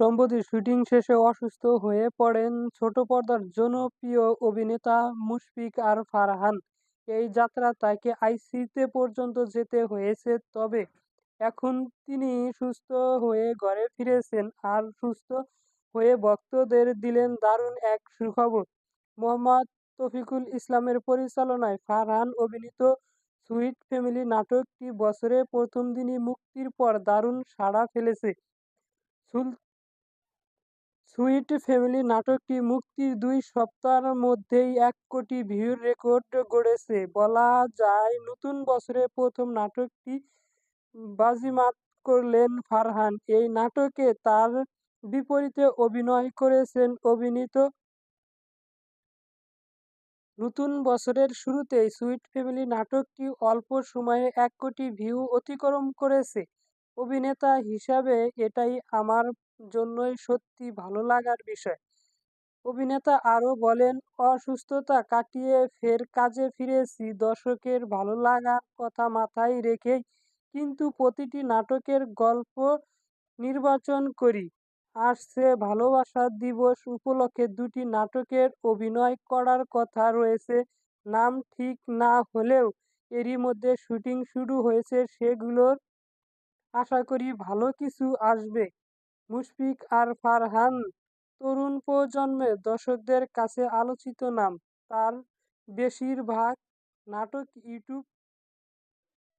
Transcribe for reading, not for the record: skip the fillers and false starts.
সম্প্রতি শুটিং শেষে অসুস্থ হয়ে পড়েন ছোট পর্দার জনপ্রিয় অভিনেতা মুশফিক আর ফারহান। এই যাত্রা তাকে আইসিইউতে পর্যন্ত যেতে হয়েছে। তবে এখন তিনি সুস্থ হয়ে ঘরে ফিরেছেন আর সুস্থ হয়ে ভক্তদের দিলেন দারুণ এক সুখবর। মোহাম্মদ তৌফিকুল ইসলামের পরিচালনায় ফারহান অভিনীত সুইট ফ্যামিলি নাটকটি বছরের প্রথম দিনই মুক্তির পর দারুণ সাড়া ফেলেছে। সুইট ফ্যামিলি নাটকটি মুক্তির ২ সপ্তাহের মধ্যেই ১ কোটি ভিউর রেকর্ড গড়েছে। বলা যায় নতুন বছরের প্রথম নাটকটি বাজিমাত করলেন ফারহান। এই নাটকে তার বিপরীতে অভিনয় করেছেন নতুন বছরের শুরুতেই সুইট ফ্যামিলি নাটকটি অল্প সময়ে ১ কোটি ভিউ অতিক্রম করেছে। অভিনেতা হিসাবে এটাই আমার জন্যই সত্যি ভালো লাগার বিষয়। অভিনেতা আরও বলেন, অসুস্থতা কাটিয়ে ফের কাজে ফিরেছি দর্শকের ভালো লাগার কথা মাথায় রেখেই কিন্তু প্রতিটি নাটকের গল্প নির্বাচন করি। আসছে ভালোবাসা দিবস উপলক্ষে ২টি নাটকের অভিনয় করার কথা রয়েছে। নাম ঠিক না হলেও এরই মধ্যে শুটিং শুরু হয়েছে সেগুলোর। আশা করি ভালো কিছু আসবে। মুশফিক আর ফারহান তরুণ প্রজন্মের দর্শকদের কাছে আলোচিত নাম। তার বেশিরভাগ নাটক ইউটিউব